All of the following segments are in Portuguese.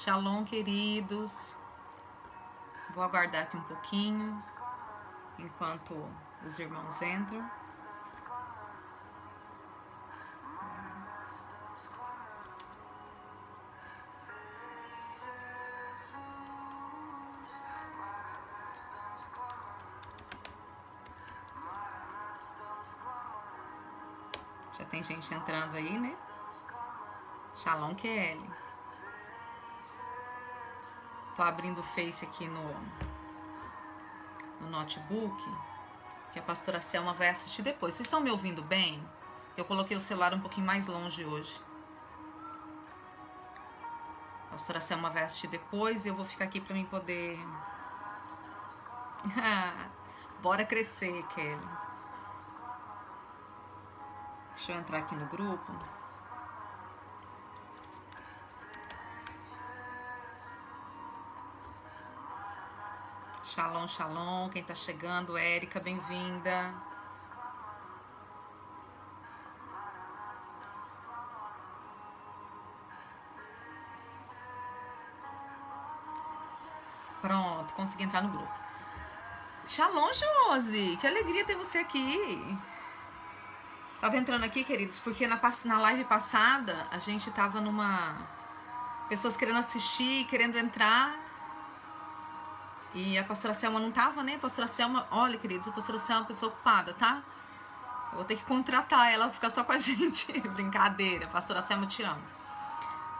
Shalom, queridos. Vou aguardar aqui um pouquinho, enquanto os irmãos entram. Já tem gente entrando aí, né? Shalom, Kelly. Tô abrindo o Face aqui no notebook, que a pastora Selma vai assistir depois. Vocês estão me ouvindo bem? Eu coloquei o celular um pouquinho mais longe hoje. A pastora Selma vai assistir depois e eu vou ficar aqui pra mim poder... Bora crescer, Kelly. Deixa eu entrar aqui no grupo. Shalom, shalom, quem tá chegando, Érica, bem-vinda. Pronto, consegui entrar no grupo. Shalom, Josi, que alegria ter você aqui. Tava entrando aqui, queridos, porque na live passada a gente tava pessoas querendo assistir, querendo entrar. E a pastora Selma não tava, né? A pastora Selma, olha, queridos, a pastora Selma é uma pessoa ocupada, tá? Eu vou ter que contratar ela pra ficar só com a gente. Brincadeira, pastora Selma, eu te amo.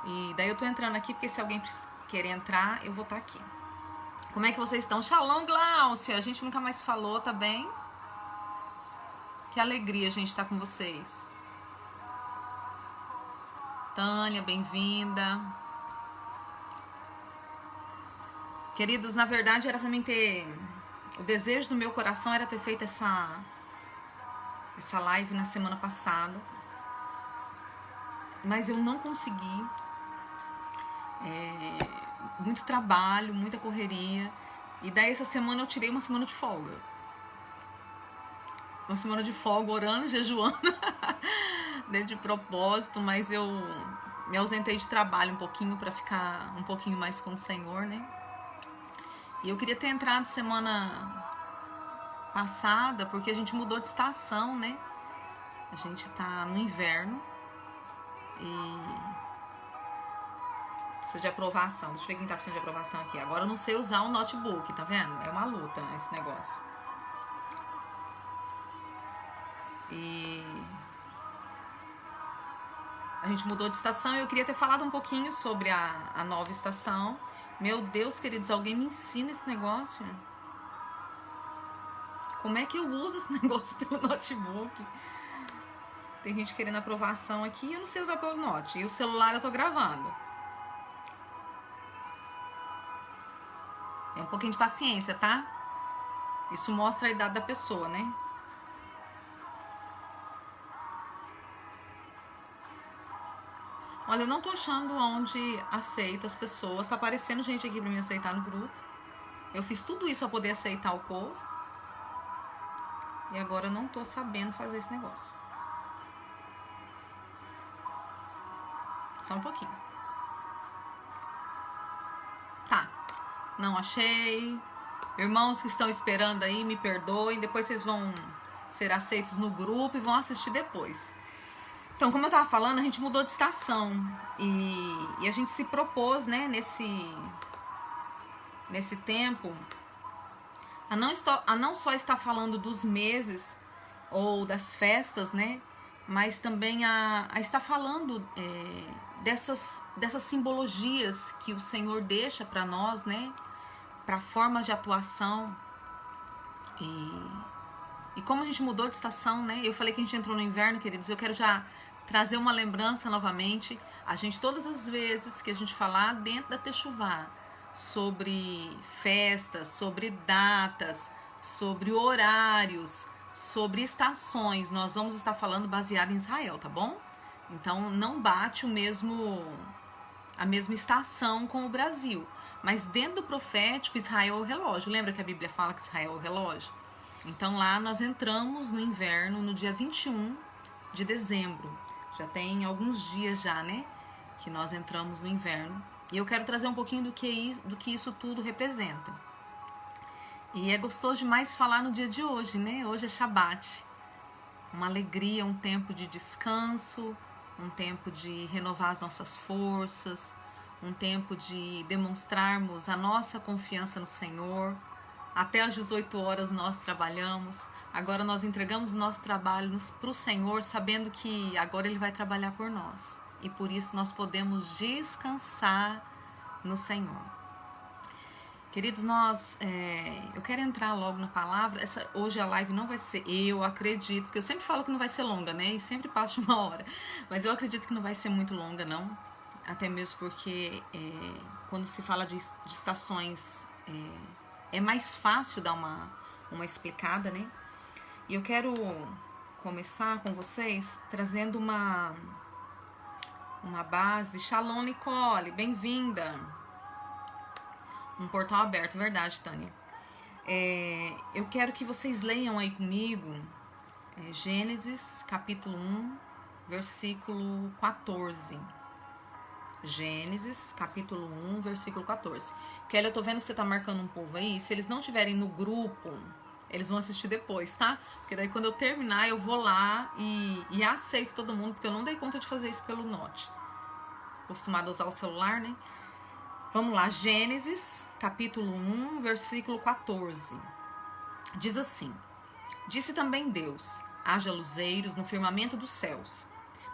E daí eu tô entrando aqui, porque se alguém querer entrar, eu vou estar aqui. Como é que vocês estão? Shalom, Gláucia, a gente nunca mais falou, tá bem? Que alegria a gente estar com vocês. Tânia, bem-vinda. Queridos, na verdade era pra mim ter... O desejo do meu coração era ter feito essa live na semana passada. Mas eu não consegui. Muito trabalho, muita correria. E daí essa semana eu tirei uma semana de folga. Uma semana de folga, orando, jejuando. De propósito, mas eu me ausentei de trabalho um pouquinho pra ficar um pouquinho mais com o Senhor, né? E eu queria ter entrado semana passada, porque a gente mudou de estação, né? A gente tá no inverno e precisa de aprovação. Deixa eu ver quem tá precisando de aprovação aqui. Agora eu não sei usar o notebook, tá vendo? É uma luta esse negócio. E a gente mudou de estação e eu queria ter falado um pouquinho sobre a nova estação. Meu Deus, queridos, alguém me ensina esse negócio? Como é que eu uso esse negócio pelo notebook? Tem gente querendo aprovação aqui e eu não sei usar pelo note. E o celular eu tô gravando. É um pouquinho de paciência, tá? Isso mostra a idade da pessoa, né? Olha, eu não tô achando onde aceita as pessoas. Tá aparecendo gente aqui pra me aceitar no grupo. Eu fiz tudo isso pra poder aceitar o povo. E agora eu não tô sabendo fazer esse negócio. Só um pouquinho. Tá. Não achei. Irmãos que estão esperando aí, me perdoem. Depois vocês vão ser aceitos no grupo e vão assistir depois. Então, como eu tava falando, a gente mudou de estação e a gente se propôs, né, nesse tempo, a não só estar falando dos meses ou das festas, né, mas também a estar falando dessas simbologias que o Senhor deixa para nós, né, para formas de atuação. E como a gente mudou de estação, né, eu falei que a gente entrou no inverno, queridos, eu quero já trazer uma lembrança novamente. A gente, todas as vezes que a gente falar dentro da Techuvá sobre festas, sobre datas, sobre horários, sobre estações, nós vamos estar falando baseado em Israel, tá bom? Então não bate a mesma estação com o Brasil. Mas dentro do profético, Israel é o relógio. Lembra que a Bíblia fala que Israel é o relógio? Então lá nós entramos no inverno no dia 21 de dezembro. Já tem alguns dias já, né? Que nós entramos no inverno. E eu quero trazer um pouquinho do que isso tudo representa. E é gostoso demais falar no dia de hoje, né? Hoje é Shabat. Uma alegria, um tempo de descanso, um tempo de renovar as nossas forças, um tempo de demonstrarmos a nossa confiança no Senhor. Até às 18 horas nós trabalhamos. Agora nós entregamos o nosso trabalho para o Senhor, sabendo que agora Ele vai trabalhar por nós. E por isso nós podemos descansar no Senhor. Queridos, eu quero entrar logo na palavra. Hoje a live não vai ser, eu acredito, porque eu sempre falo que não vai ser longa, né? E sempre passa de 1 hora. Mas eu acredito que não vai ser muito longa, não. Até mesmo porque quando se fala de estações, é mais fácil dar uma explicada, né? E eu quero começar com vocês trazendo uma base. Shalom, Nicole, bem-vinda. Um portal aberto, verdade, Tânia. Eu quero que vocês leiam aí comigo Gênesis, capítulo 1, versículo 14. Gênesis, capítulo 1, versículo 14. Kelly, eu tô vendo que você tá marcando um povo aí. Se eles não estiverem no grupo, eles vão assistir depois, tá? Porque daí quando eu terminar, eu vou lá e aceito todo mundo, porque eu não dei conta de fazer isso pelo Note. Acostumado a usar o celular, né? Vamos lá, Gênesis, capítulo 1, versículo 14. Diz assim: Disse também Deus: haja luzeiros no firmamento dos céus,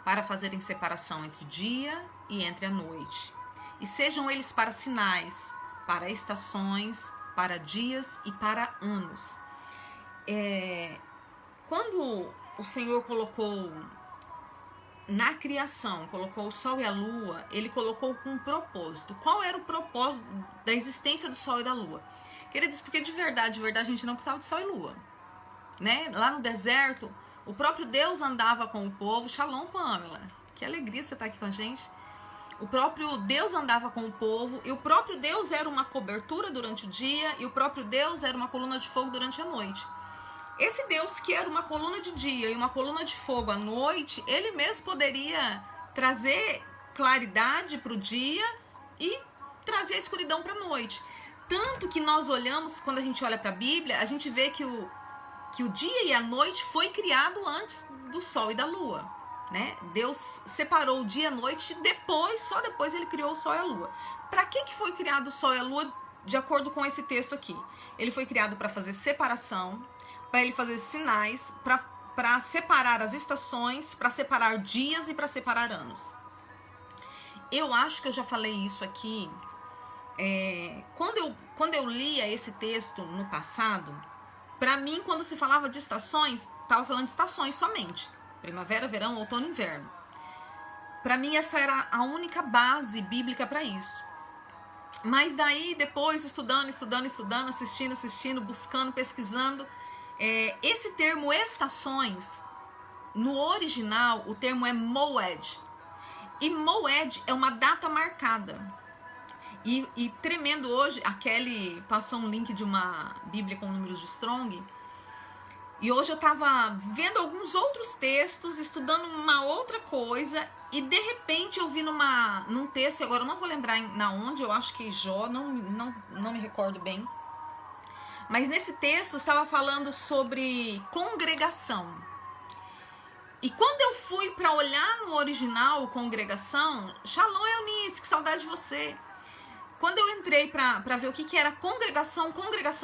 para fazerem separação entre o dia e entre a noite. E sejam eles para sinais, para estações, para dias e para anos. Quando o Senhor colocou na criação, colocou o sol e a lua, ele colocou com um propósito. Qual era o propósito da existência do sol e da lua? Queridos, porque de verdade a gente não precisava de sol e lua, né? Lá no deserto, o próprio Deus andava com o povo. Shalom, Pamela, que alegria você estar aqui com a gente. O próprio Deus andava com o povo, e o próprio Deus era uma cobertura durante o dia, e o próprio Deus era uma coluna de fogo durante a noite. Esse Deus que era uma coluna de dia e uma coluna de fogo à noite, ele mesmo poderia trazer claridade para o dia e trazer a escuridão para a noite. Tanto que nós olhamos, quando a gente olha para a Bíblia, a gente vê que o dia e a noite foi criado antes do sol e da lua, né? Deus separou o dia e a noite, só depois ele criou o sol e a lua. Para que foi criado o sol e a lua, de acordo com esse texto aqui? Ele foi criado para fazer separação, para ele fazer sinais, para separar as estações, para separar dias e para separar anos. Eu acho que eu já falei isso aqui. Quando eu lia esse texto no passado, para mim, quando se falava de estações, estava falando de estações somente. Primavera, verão, outono e inverno. Para mim, essa era a única base bíblica para isso. Mas daí, depois, estudando, assistindo, buscando, pesquisando, esse termo estações, no original, o termo é moed. E moed é uma data marcada. E tremendo hoje, a Kelly passou um link de uma Bíblia com números de Strong. E hoje eu estava vendo alguns outros textos, estudando uma outra coisa. E de repente eu vi num texto, e agora eu não vou lembrar na onde, eu acho que Jó, não me recordo bem. Mas nesse texto estava falando sobre congregação. E quando eu fui para olhar no original, congregação, Shalom, Eunice, que saudade de você. Quando eu entrei para ver o que era congregação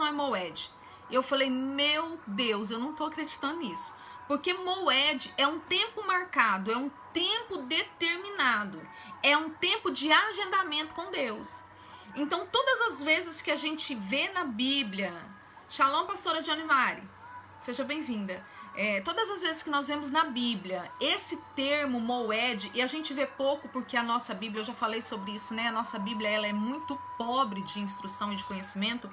é moed. Eu falei, meu Deus, eu não estou acreditando nisso. Porque moed é um tempo marcado, é um tempo determinado. É um tempo de agendamento com Deus. Então, todas as vezes que a gente vê na Bíblia, Shalom, pastora Johnny Mari, seja bem-vinda. Todas as vezes que nós vemos na Bíblia esse termo moed, e a gente vê pouco porque a nossa Bíblia, eu já falei sobre isso, né? A nossa Bíblia ela é muito pobre de instrução e de conhecimento,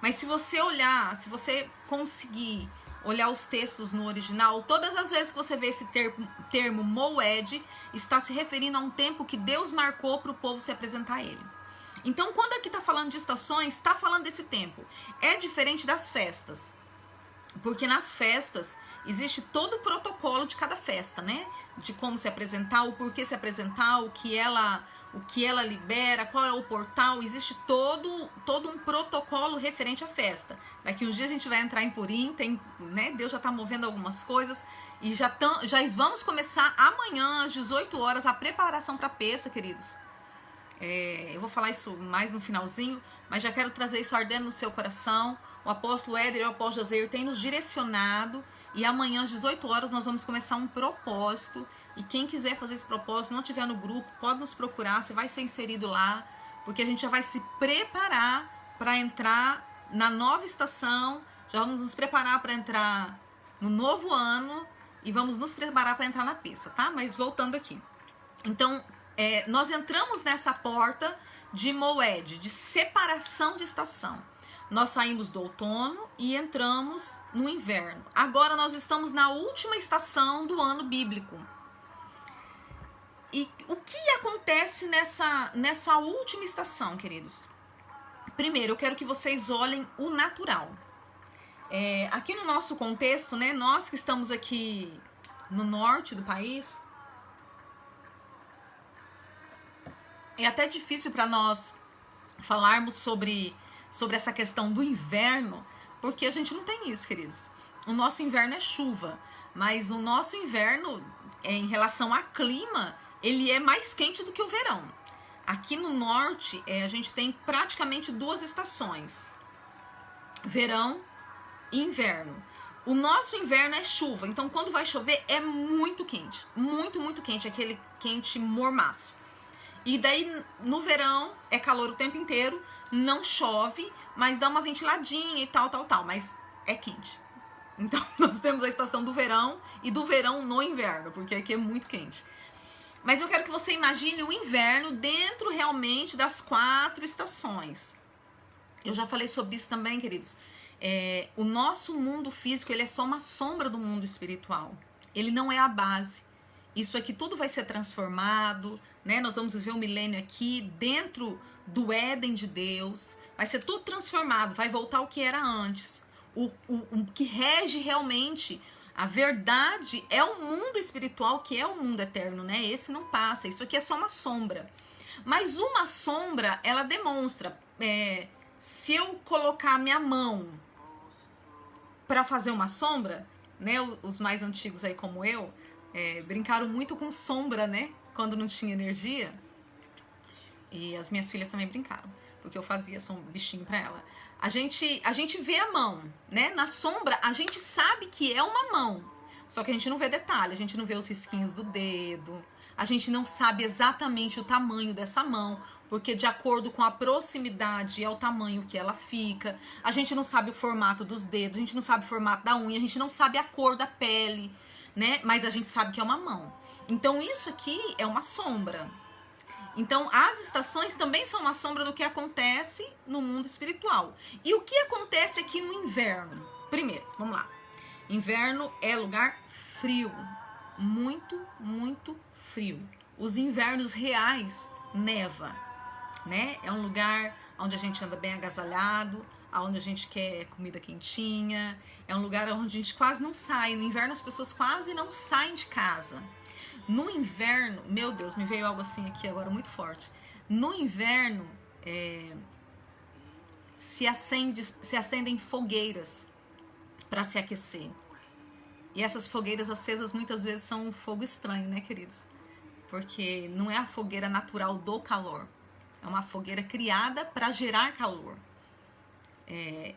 mas se você olhar, se você conseguir olhar os textos no original, todas as vezes que você vê esse termo moed, está se referindo a um tempo que Deus marcou para o povo se apresentar a Ele. Então, quando aqui está falando de estações, está falando desse tempo. É diferente das festas. Porque nas festas existe todo o protocolo de cada festa, né? De como se apresentar, o porquê se apresentar, o que ela libera, qual é o portal. Existe todo um protocolo referente à festa. Daqui uns dias a gente vai entrar em Purim, né? Deus já está movendo algumas coisas. E já vamos começar amanhã às 18 horas a preparação para a peça, queridos. Eu vou falar isso mais no finalzinho, mas já quero trazer isso ardendo no seu coração. O apóstolo Éder e o apóstolo Jazeir têm nos direcionado, e amanhã às 18 horas nós vamos começar um propósito, e quem quiser fazer esse propósito, não tiver no grupo, pode nos procurar, você vai ser inserido lá, porque a gente já vai se preparar para entrar na nova estação, já vamos nos preparar para entrar no novo ano, e vamos nos preparar para entrar na peça, tá? Mas voltando aqui. Então, nós entramos nessa porta de Moed, de separação de estação. Nós saímos do outono e entramos no inverno. Agora nós estamos na última estação do ano bíblico. E o que acontece nessa última estação, queridos? Primeiro, eu quero que vocês olhem o natural. Aqui no nosso contexto, né, nós que estamos aqui no norte do país, é até difícil para nós falarmos sobre essa questão do inverno, porque a gente não tem isso, queridos. O nosso inverno é chuva, mas o nosso inverno, em relação a clima, ele é mais quente do que o verão. Aqui no norte, a gente tem praticamente 2 estações, verão e inverno. O nosso inverno é chuva, então quando vai chover é muito quente, muito, muito quente, aquele quente mormaço. E daí no verão é calor o tempo inteiro, não chove, mas dá uma ventiladinha e tal, mas é quente. Então nós temos a estação do verão e do verão no inverno, porque aqui é muito quente. Mas eu quero que você imagine o inverno dentro realmente das 4 estações. Eu já falei sobre isso também, queridos. O nosso mundo físico, ele é só uma sombra do mundo espiritual. Ele não é a base. Isso aqui tudo vai ser transformado, né? Nós vamos viver um milênio aqui dentro do Éden de Deus. Vai ser tudo transformado, vai voltar ao que era antes. O que rege realmente a verdade é o mundo espiritual, que é o mundo eterno, né? Esse não passa, isso aqui é só uma sombra. Mas uma sombra, ela demonstra, se eu colocar a minha mão para fazer uma sombra, né? Os mais antigos aí como eu, brincaram muito com sombra, né? Quando não tinha energia. E as minhas filhas também brincaram, porque eu fazia bichinho pra ela. A gente vê a mão, né? Na sombra, a gente sabe que é uma mão. Só que a gente não vê detalhe, a gente não vê os risquinhos do dedo. A gente não sabe exatamente o tamanho dessa mão, porque de acordo com a proximidade é o tamanho que ela fica. A gente não sabe o formato dos dedos, a gente não sabe o formato da unha, a gente não sabe a cor da pele, né? Mas a gente sabe que é uma mão. Então isso aqui é uma sombra. Então as estações também são uma sombra do que acontece no mundo espiritual. E o que acontece aqui no inverno? Primeiro, vamos lá. Inverno é lugar frio. Muito, muito frio. Os invernos reais neva, né? É um lugar onde a gente anda bem agasalhado, onde a gente quer comida quentinha. É um lugar onde a gente quase não sai. No inverno as pessoas quase não saem de casa. No inverno, meu Deus, me veio algo assim aqui agora muito forte. No inverno, se acendem fogueiras para se aquecer. E essas fogueiras acesas muitas vezes são um fogo estranho, né, queridos? Porque não é a fogueira natural do calor. É uma fogueira criada para gerar calor.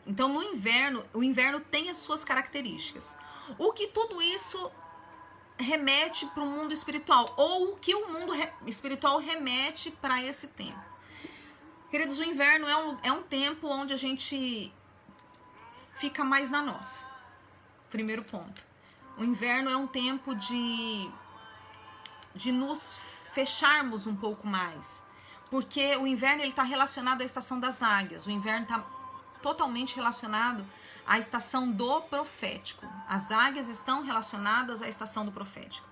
Então, no inverno, o inverno tem as suas características. O que tudo isso remete para o mundo espiritual, ou o que o mundo espiritual remete para esse tempo. Queridos, o inverno é um tempo onde a gente fica mais na nossa. Primeiro ponto. O inverno é um tempo de nos fecharmos um pouco mais, porque o inverno está relacionado à estação das águias. O inverno está totalmente relacionado à estação do profético. As águias estão relacionadas à estação do profético.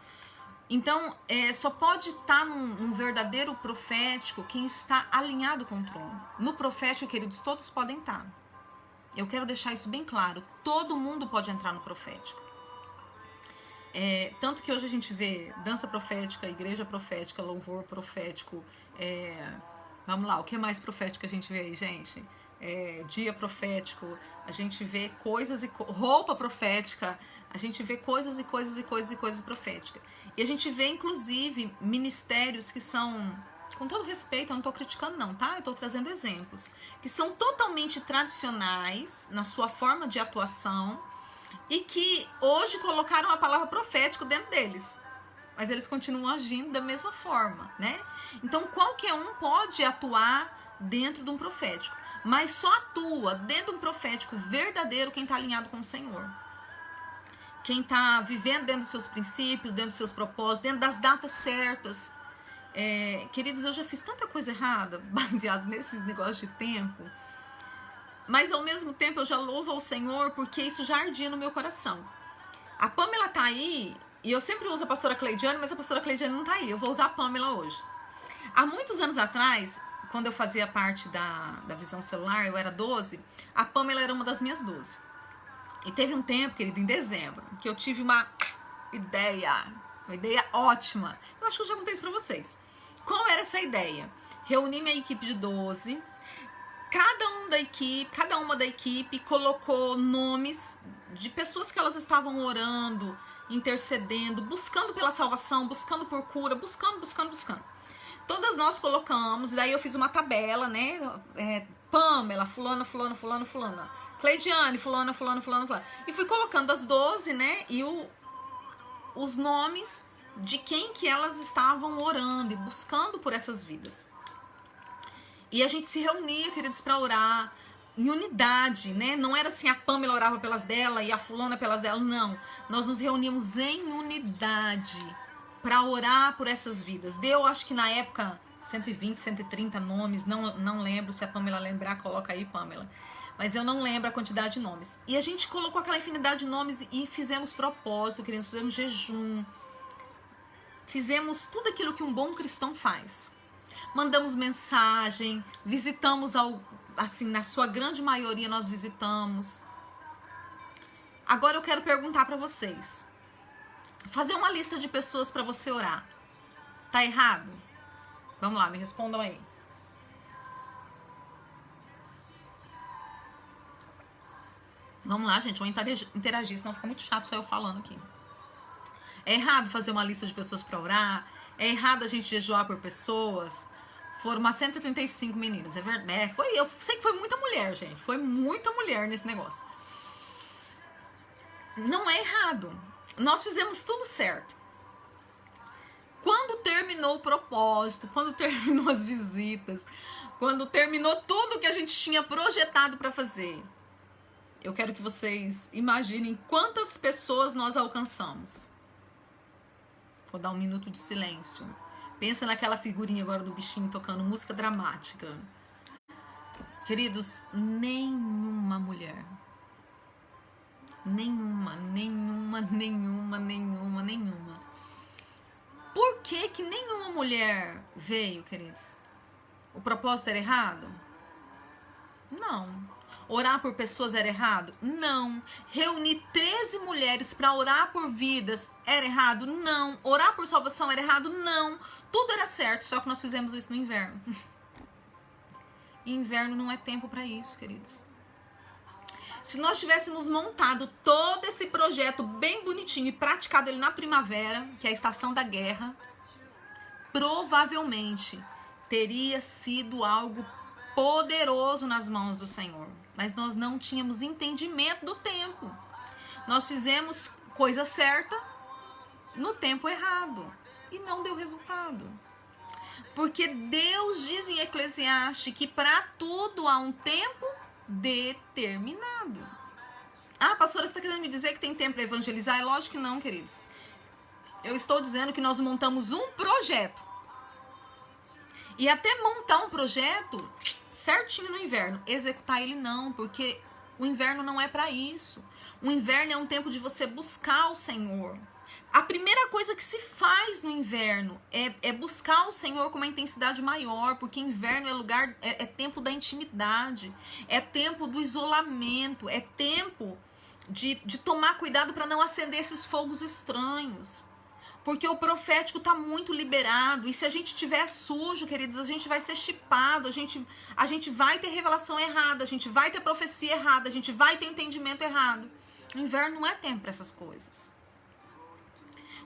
Então, só pode estar num verdadeiro profético quem está alinhado com o trono. No profético, queridos, todos podem estar. Eu quero deixar isso bem claro. Todo mundo pode entrar no profético. Tanto que hoje a gente vê dança profética, igreja profética, louvor profético. Vamos lá, o que mais profético a gente vê aí, gente? Dia profético, a gente vê coisas e roupa profética, a gente vê coisas e coisas e coisas e coisas proféticas. E a gente vê, inclusive, ministérios que são, com todo respeito, eu não estou criticando não, tá? Eu estou trazendo exemplos, que são totalmente tradicionais na sua forma de atuação e que hoje colocaram a palavra profético dentro deles. Mas eles continuam agindo da mesma forma, né? Então, qualquer um pode atuar dentro de um profético, mas só atua dentro de um profético verdadeiro quem está alinhado com o Senhor. Quem está vivendo dentro dos seus princípios, dentro dos seus propósitos, dentro das datas certas. Queridos, eu já fiz tanta coisa errada, baseado nesses negócios de tempo, mas ao mesmo tempo eu já louvo ao Senhor porque isso já ardia no meu coração. A Pamela tá aí, e eu sempre uso a pastora Cleidiane, mas a pastora Cleidiane não tá aí, eu vou usar a Pamela hoje. Há muitos anos atrás, quando eu fazia parte da Visão Celular, eu era 12, a Pamela era uma das minhas 12. E teve um tempo, querido, em dezembro, que eu tive uma ideia ótima. Eu acho que eu já contei isso pra vocês. Qual era essa ideia? Reuni minha equipe de 12, cada uma da equipe colocou nomes de pessoas que elas estavam orando, intercedendo, buscando pela salvação, buscando por cura, buscando. Todas nós colocamos, e daí eu fiz uma tabela, né? Pamela, fulana. Cleidiane, fulana. E fui colocando as 12, né? E os nomes de quem que elas estavam orando e buscando por essas vidas. E a gente se reunia, queridos, para orar em unidade, né? Não era assim, a Pamela orava pelas dela e a fulana pelas dela, não. Nós nos reuníamos em unidade para orar por essas vidas. Deu, acho que na época, 120, 130 nomes, não lembro, se a Pamela lembrar, coloca aí, Pamela. Mas eu não lembro a quantidade de nomes. E a gente colocou aquela infinidade de nomes e fizemos propósito, queridos, fizemos jejum. Fizemos tudo aquilo que um bom cristão faz. Mandamos mensagem, visitamos, assim, na sua grande maioria nós visitamos. Agora eu quero perguntar para vocês. Fazer uma lista de pessoas para você orar. Tá errado? Vamos lá, me respondam aí. Vamos lá, gente, vamos interagir, senão fica muito chato só eu falando aqui. É errado fazer uma lista de pessoas para orar? É errado a gente jejuar por pessoas? Foram umas 135 meninas, é verdade. Eu sei que foi muita mulher, gente. Foi muita mulher nesse negócio. Não é errado. Nós fizemos tudo certo. Quando terminou o propósito, quando terminou as visitas, quando terminou tudo que a gente tinha projetado para fazer, eu quero que vocês imaginem quantas pessoas nós alcançamos. Vou dar um minuto de silêncio. Pensa naquela figurinha agora do bichinho tocando música dramática. Queridos, nenhuma mulher. Nenhuma. Por que nenhuma mulher veio, queridos? O propósito era errado? Não. Orar por pessoas era errado? Não. Reunir 13 mulheres para orar por vidas era errado? Não. Orar por salvação era errado? Não. Tudo era certo, só que nós fizemos isso no inverno. E inverno não é tempo para isso, queridos. Se nós tivéssemos montado todo esse projeto bem bonitinho e praticado ele na primavera, que é a estação da guerra, provavelmente teria sido algo poderoso nas mãos do Senhor. Mas nós não tínhamos entendimento do tempo. Nós fizemos coisa certa no tempo errado e não deu resultado. Porque Deus diz em Eclesiastes que para tudo há um tempo determinado. Ah, pastora, você está querendo me dizer que tem tempo para evangelizar? É lógico que não, queridos. Eu estou dizendo que nós montamos um projeto. E até montar um projeto certinho no inverno, executar ele não, porque o inverno não é para isso. O inverno é um tempo de você buscar o Senhor. A primeira coisa que se faz no inverno é buscar o Senhor com uma intensidade maior, porque inverno é tempo da intimidade, é tempo do isolamento, é tempo de tomar cuidado para não acender esses fogos estranhos. Porque o profético está muito liberado, e se a gente tiver sujo, queridos, a gente vai ser chipado, a gente vai ter revelação errada, a gente vai ter profecia errada, a gente vai ter entendimento errado. O inverno não é tempo para essas coisas.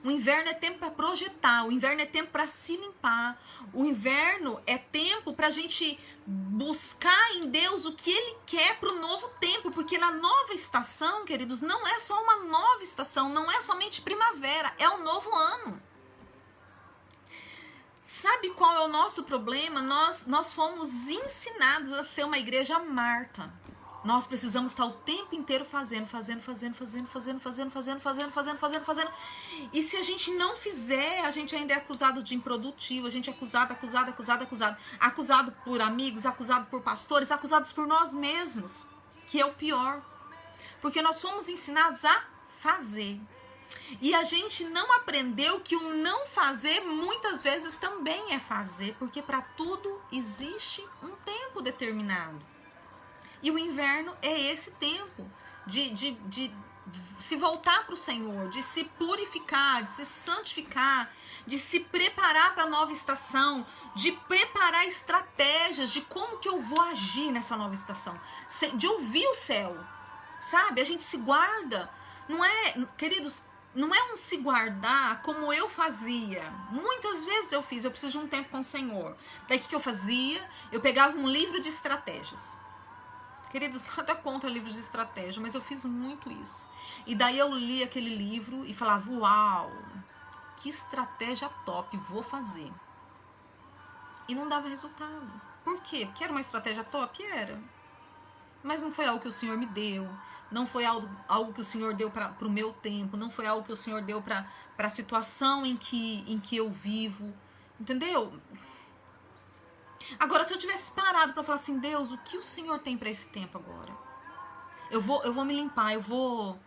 O inverno é tempo para projetar, o inverno é tempo para se limpar, o inverno é tempo para a gente buscar em Deus o que Ele quer para o novo tempo, porque na nova estação, queridos, não é só uma nova estação, não é somente primavera, é um novo ano. Sabe qual é o nosso problema? Nós fomos ensinados a ser uma igreja Marta. Nós precisamos estar o tempo inteiro fazendo. E se a gente não fizer, a gente ainda é acusado de improdutivo, a gente é acusado. Acusado por amigos, acusado por pastores, acusados por nós mesmos, que é o pior. Porque nós fomos ensinados a fazer. E a gente não aprendeu que o não fazer muitas vezes também é fazer, porque para tudo existe um tempo determinado. E o inverno é esse tempo de se voltar para o Senhor, de se purificar, de se santificar, de se preparar para a nova estação, de preparar estratégias de como que eu vou agir nessa nova estação, de ouvir o céu, sabe? A gente se guarda, não é, queridos, não é um se guardar como eu fazia. Muitas vezes eu preciso de um tempo com o Senhor. Daí o que eu fazia? Eu pegava um livro de estratégias. Queridos, nada contra livros de estratégia, mas eu fiz muito isso. E daí eu li aquele livro e falava, uau, que estratégia top, vou fazer. E não dava resultado. Por quê? Porque era uma estratégia top? Era. Mas não foi algo que o Senhor me deu, não foi algo que o Senhor deu para o meu tempo, não foi algo que o Senhor deu para a situação em que eu vivo, entendeu? Agora, se eu tivesse parado para falar assim, Deus, o que o Senhor tem para esse tempo agora? Eu vou me limpar, eu vou,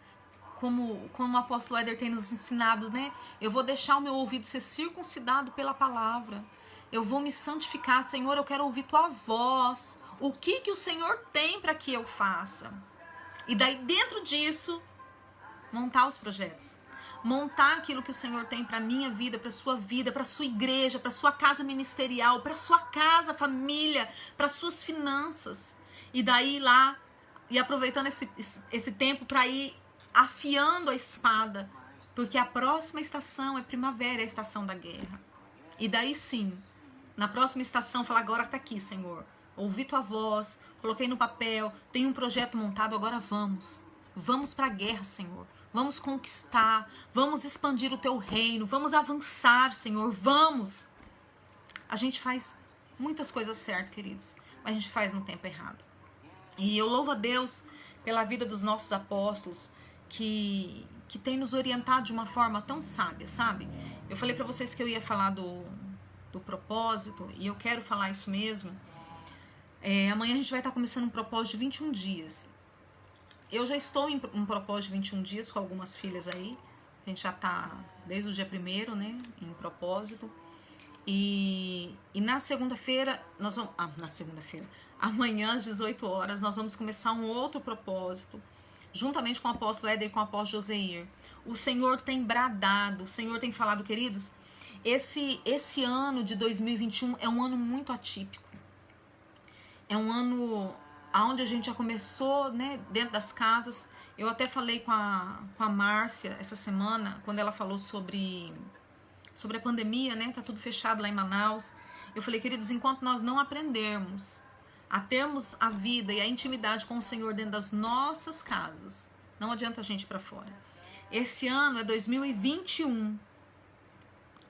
como o apóstolo Éder tem nos ensinado, né? Eu vou deixar o meu ouvido ser circuncidado pela palavra. Eu vou me santificar, Senhor, eu quero ouvir tua voz. O que o Senhor tem para que eu faça? E daí, dentro disso, montar os projetos. Montar aquilo que o Senhor tem para a minha vida, para a sua vida, para a sua igreja, para a sua casa ministerial, para a sua casa, família, para as suas finanças. E daí lá, e aproveitando esse tempo para ir afiando a espada, porque a próxima estação é primavera, é a estação da guerra. E daí sim, na próxima estação, falar, agora está aqui, Senhor. Ouvi tua voz, coloquei no papel, tem um projeto montado, agora vamos. Vamos para a guerra, Senhor. Vamos conquistar, vamos expandir o teu reino, vamos avançar, Senhor, vamos. A gente faz muitas coisas certas, queridos, mas a gente faz no tempo errado. E eu louvo a Deus pela vida dos nossos apóstolos, que tem nos orientado de uma forma tão sábia, sabe? Eu falei para vocês que eu ia falar do propósito, e eu quero falar isso mesmo. Amanhã a gente vai estar começando um propósito de 21 dias. Eu já estou em um propósito de 21 dias com algumas filhas aí. A gente já está desde o dia 1º, né? Em propósito. E na segunda-feira, nós vamos... na segunda-feira. Amanhã, às 18 horas, nós vamos começar um outro propósito. Juntamente com o apóstolo Éder e com o apóstolo Joseir. O Senhor tem bradado, o Senhor tem falado, queridos, esse ano de 2021 é um ano muito atípico. É um ano onde a gente já começou, né, dentro das casas. Eu até falei com a Márcia essa semana, quando ela falou sobre a pandemia, né, tá tudo fechado lá em Manaus. Eu falei, queridos, enquanto nós não aprendermos a termos a vida e a intimidade com o Senhor dentro das nossas casas, não adianta a gente ir para fora. Esse ano é 2021.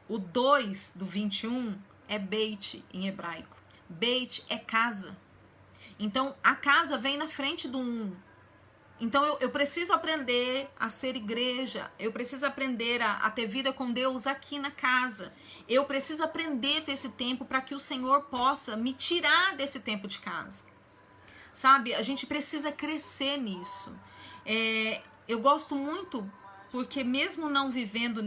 O 2 do 21 é Beit em hebraico. Beit é casa. Então, a casa vem na frente do 1. Então, eu preciso aprender a ser igreja. Eu preciso aprender a ter vida com Deus aqui na casa. Eu preciso aprender a ter esse tempo para que o Senhor possa me tirar desse tempo de casa. Sabe? A gente precisa crescer nisso. Eu gosto muito porque mesmo não vivendo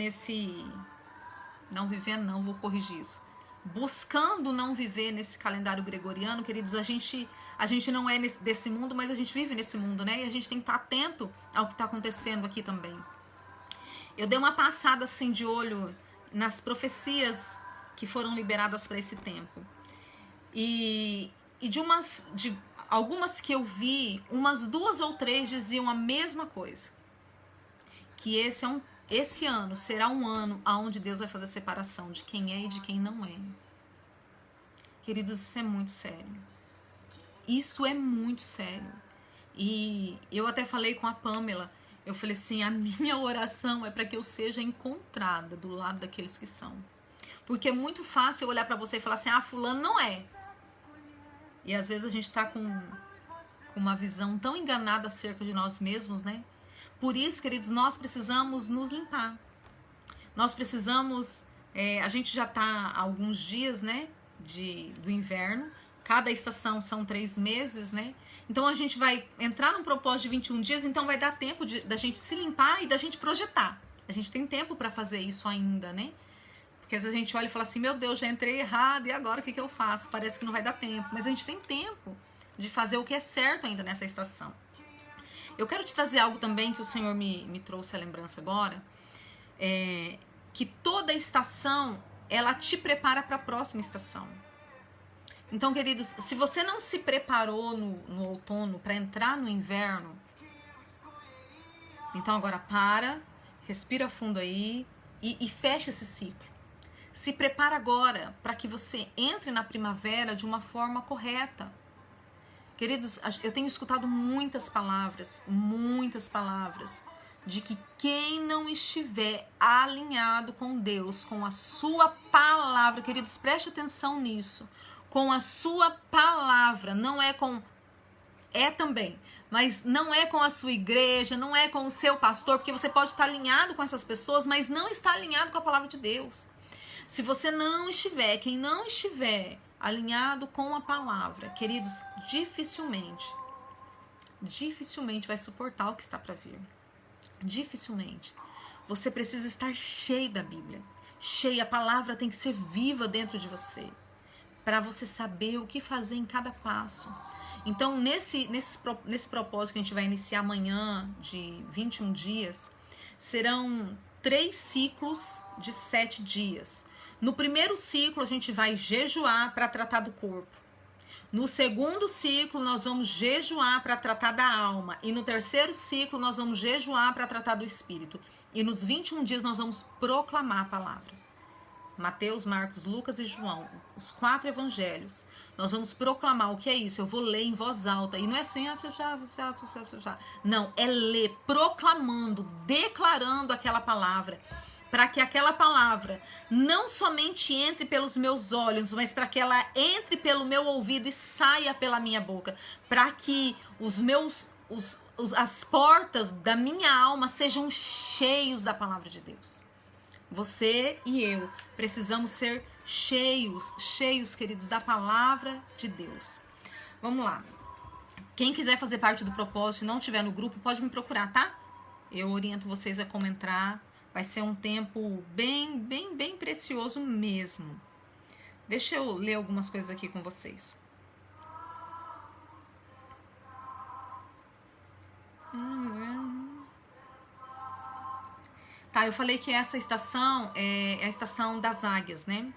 vou corrigir isso. Buscando não viver nesse calendário gregoriano, queridos, a gente não é desse mundo, mas a gente vive nesse mundo, né? E a gente tem que estar atento ao que está acontecendo aqui também. Eu dei uma passada assim de olho nas profecias que foram liberadas para esse tempo. E de algumas que eu vi, umas 2 ou 3 diziam a mesma coisa. Que esse ano será um ano onde Deus vai fazer separação de quem é e de quem não é. Queridos, isso é muito sério. Isso é muito sério. E eu até falei com a Pamela, eu falei assim, a minha oração é para que eu seja encontrada do lado daqueles que são. Porque é muito fácil eu olhar para você e falar assim, fulano não é. E às vezes a gente tá com uma visão tão enganada acerca de nós mesmos, né? Por isso, queridos, nós precisamos nos limpar. Nós precisamos... a gente já tá há alguns dias, né? Do inverno. Cada estação são 3 meses, né? Então a gente vai entrar num propósito de 21 dias, então vai dar tempo da gente se limpar e da gente projetar. A gente tem tempo para fazer isso ainda, né? Porque às vezes a gente olha e fala assim, meu Deus, já entrei errado, e agora o que eu faço? Parece que não vai dar tempo. Mas a gente tem tempo de fazer o que é certo ainda nessa estação. Eu quero te trazer algo também que o Senhor me trouxe a lembrança agora. Que toda estação, ela te prepara para a próxima estação. Então, queridos, se você não se preparou no outono para entrar no inverno, então agora respira fundo aí e fecha esse ciclo. Se prepara agora para que você entre na primavera de uma forma correta. Queridos, eu tenho escutado muitas palavras, de que quem não estiver alinhado com Deus, com a sua palavra, queridos, preste atenção nisso, com a sua palavra, não é com... É também, mas não é com a sua igreja, não é com o seu pastor, porque você pode estar alinhado com essas pessoas, mas não está alinhado com a palavra de Deus. Se você quem não estiver alinhado com a palavra, queridos, dificilmente vai suportar o que está para vir. Dificilmente. Você precisa estar cheio da Bíblia. Cheia, a palavra tem que ser viva dentro de você, para você saber o que fazer em cada passo. Então, nesse propósito que a gente vai iniciar amanhã, de 21 dias, serão 3 ciclos de 7 dias. No primeiro ciclo, a gente vai jejuar para tratar do corpo. No segundo ciclo, nós vamos jejuar para tratar da alma. E no terceiro ciclo, nós vamos jejuar para tratar do espírito. E nos 21 dias, nós vamos proclamar a palavra. Mateus, Marcos, Lucas e João, os 4 evangelhos. Nós vamos proclamar o que é isso. Eu vou ler em voz alta. E não é assim... Não, é ler, proclamando, declarando aquela palavra. Para que aquela palavra não somente entre pelos meus olhos, mas para que ela entre pelo meu ouvido e saia pela minha boca. Para que as portas da minha alma sejam cheios da palavra de Deus. Você e eu precisamos ser cheios, queridos, da palavra de Deus. Vamos lá. Quem quiser fazer parte do propósito e não estiver no grupo, pode me procurar, tá? Eu oriento vocês a como entrar. Vai ser um tempo bem precioso mesmo. Deixa eu ler algumas coisas aqui com vocês. Tá, eu falei que essa estação é a estação das águias, né?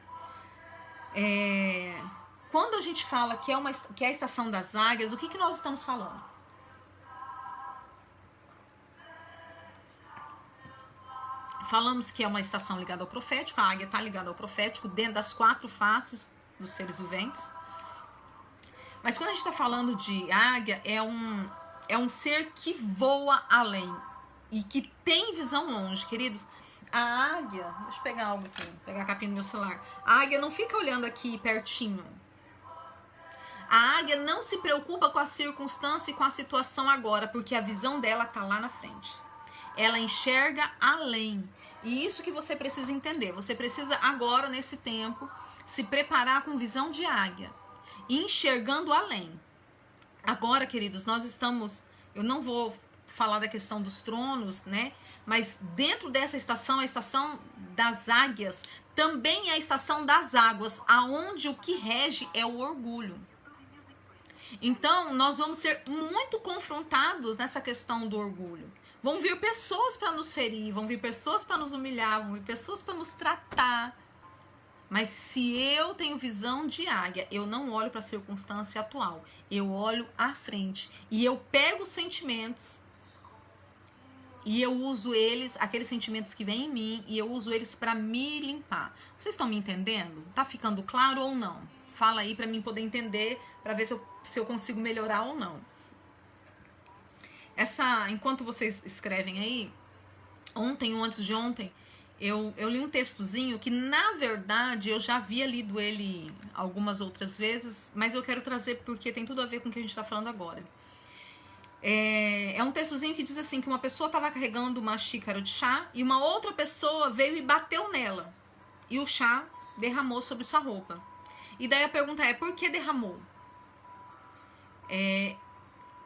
Quando a gente fala que é a estação das águias, o que nós estamos falando? Falamos que é uma estação ligada ao profético, a águia está ligada ao profético, dentro das 4 faces dos seres viventes. Mas quando a gente está falando de águia, é um ser que voa além e que tem visão longe, queridos. A águia, deixa eu pegar algo aqui, pegar a capinha do meu celular. A águia não fica olhando aqui pertinho. A águia não se preocupa com a circunstância e com a situação agora, porque a visão dela está lá na frente. Ela enxerga além. E isso que você precisa entender. Você precisa agora, nesse tempo, se preparar com visão de águia. Enxergando além. Agora, queridos, nós estamos... Eu não vou falar da questão dos tronos, né? Mas dentro dessa estação, a estação das águias, também é a estação das águas, aonde o que rege é o orgulho. Então, nós vamos ser muito confrontados nessa questão do orgulho. Vão vir pessoas para nos ferir, vão vir pessoas para nos humilhar, vão vir pessoas para nos tratar. Mas se eu tenho visão de águia, eu não olho para a circunstância atual. Eu olho à frente e eu pego os sentimentos e eu uso eles, aqueles sentimentos que vêm em mim, e eu uso eles para me limpar. Vocês estão me entendendo? Tá ficando claro ou não? Fala aí para mim poder entender, para ver se eu consigo melhorar ou não. Enquanto vocês escrevem aí, ontem ou antes de ontem, eu li um textozinho que, na verdade, eu já havia lido ele algumas outras vezes, mas eu quero trazer porque tem tudo a ver com o que a gente está falando agora. É um textozinho que diz assim, que uma pessoa estava carregando uma xícara de chá e uma outra pessoa veio e bateu nela. E o chá derramou sobre sua roupa. E daí a pergunta é, por que derramou?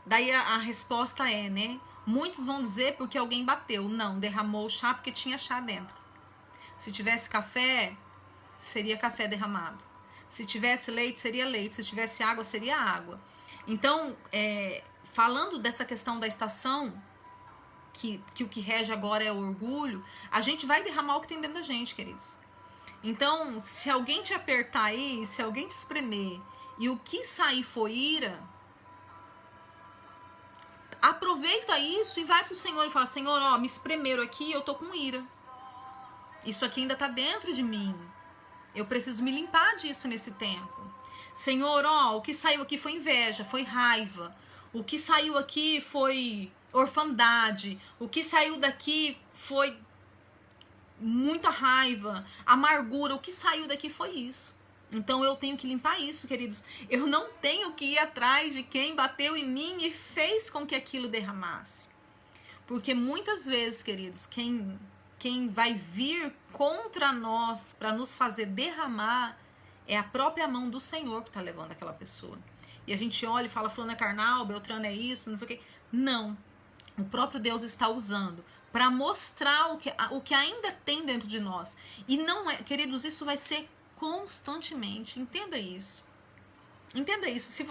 Daí a resposta é, né? Muitos vão dizer porque alguém bateu. Não, derramou o chá porque tinha chá dentro. Se tivesse café, seria café derramado. Se tivesse leite, seria leite. Se tivesse água, seria água. Então, falando dessa questão da estação, que o que rege agora é o orgulho, a gente vai derramar o que tem dentro da gente, queridos. Então, se alguém te apertar aí, se alguém te espremer, e o que sair for ira, aproveita isso e vai pro Senhor e fala, Senhor, ó, me espremeram aqui, eu tô com ira. Isso aqui ainda tá dentro de mim. Eu preciso me limpar disso nesse tempo. Senhor, ó, o que saiu aqui foi inveja, foi raiva. O que saiu aqui foi orfandade. O que saiu daqui foi muita raiva, amargura. O que saiu daqui foi isso. Então eu tenho que limpar isso, queridos. Eu não tenho que ir atrás de quem bateu em mim e fez com que aquilo derramasse. Porque muitas vezes, queridos, quem vai vir contra nós para nos fazer derramar é a própria mão do Senhor que está levando aquela pessoa. E a gente olha e fala, fulano é carnal, Beltrano é isso, não sei o quê. Não. O próprio Deus está usando para mostrar o que ainda tem dentro de nós. E não é, queridos, isso vai ser constantemente. Entenda isso. Entenda isso. Se